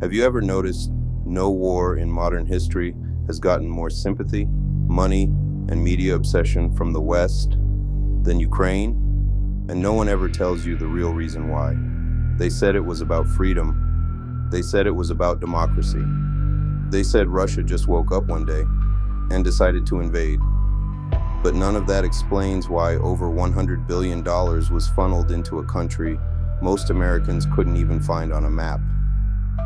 Have you ever noticed no war in modern history has gotten more sympathy, money, and media obsession from the West than Ukraine? And no one ever tells you the real reason why. They said it was about freedom. They said it was about democracy. They said Russia just woke up one day and decided to invade. But none of that explains why over $100 billion was funneled into a country most Americans couldn't even find on a map.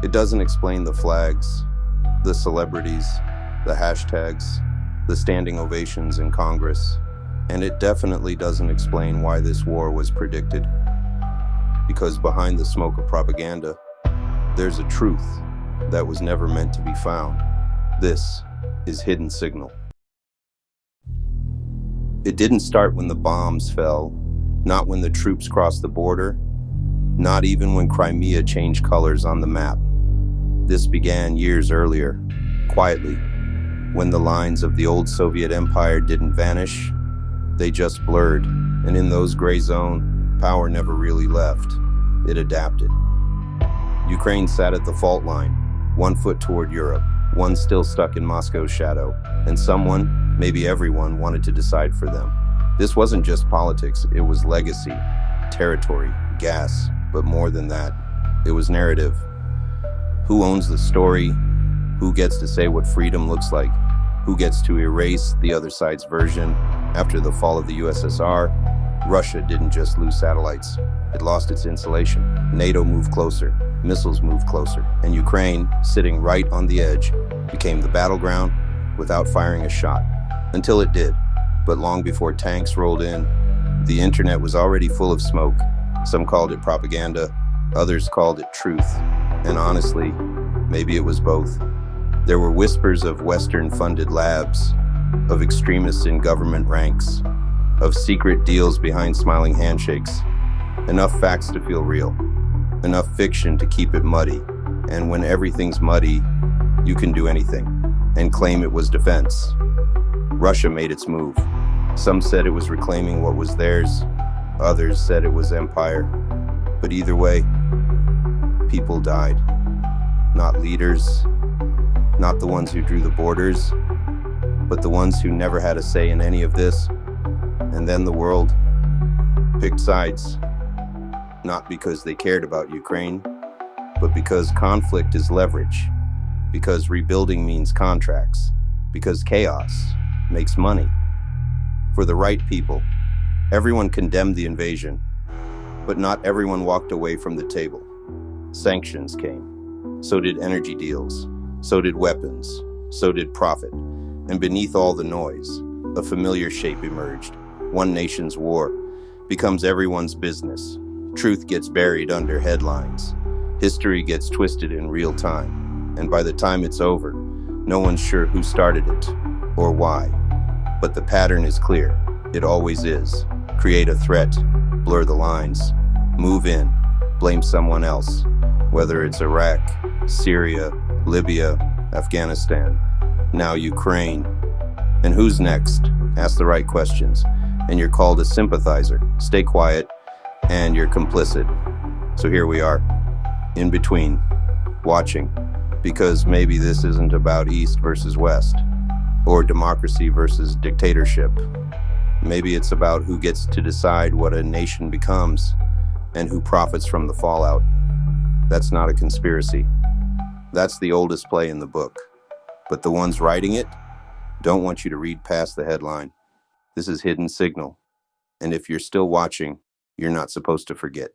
It doesn't explain the flags, the celebrities, the hashtags, the standing ovations in Congress. And it definitely doesn't explain why this war was predicted. Because behind the smoke of propaganda, there's a truth that was never meant to be found. This is Hidden Signal. It didn't start when the bombs fell, not when the troops crossed the border, not even when Crimea changed colors on the map. This began years earlier, quietly, when the lines of the old Soviet Empire didn't vanish, they just blurred, and in those gray zones, power never really left. It adapted. Ukraine sat at the fault line, one foot toward Europe, one still stuck in Moscow's shadow, and someone, maybe everyone, wanted to decide for them. This wasn't just politics, it was legacy, territory, gas, but more than that, it was narrative. Who owns the story? Who gets to say what freedom looks like? Who gets to erase the other side's version? After the fall of the USSR, Russia didn't just lose satellites, it lost its insulation. NATO moved closer, missiles moved closer, and Ukraine, sitting right on the edge, became the battleground without firing a shot. Until it did, but long before tanks rolled in, the internet was already full of smoke. Some called it propaganda, others called it truth, and honestly, maybe it was both. There were whispers of Western-funded labs, of extremists in government ranks, of secret deals behind smiling handshakes. Enough facts to feel real, enough fiction to keep it muddy. And when everything's muddy, you can do anything and claim it was defense. Russia made its move. Some said it was reclaiming what was theirs, others said it was empire. But either way, people died. Not leaders, not the ones who drew the borders, but the ones who never had a say in any of this. And then the world picked sides, not because they cared about Ukraine, but because conflict is leverage, because rebuilding means contracts, because chaos makes money. For the right people, everyone condemned the invasion, but not everyone walked away from the table. Sanctions came. So did energy deals. So did weapons. So did profit. And beneath all the noise, a familiar shape emerged. One nation's war becomes everyone's business. Truth gets buried under headlines. History gets twisted in real time. And by the time it's over, no one's sure who started it or why. But the pattern is clear. It always is. Create a threat, blur the lines, move in, blame someone else, whether it's Iraq, Syria, Libya, Afghanistan, now Ukraine. And who's next? Ask the right questions, and you're called a sympathizer. Stay quiet, and you're complicit. So here we are, in between, watching, because maybe this isn't about East versus West, or democracy versus dictatorship. Maybe it's about who gets to decide what a nation becomes, and who profits from the fallout. That's not a conspiracy. That's the oldest play in the book. But the ones writing it don't want you to read past the headline. This is Hidden Signal. And if you're still watching, you're not supposed to forget.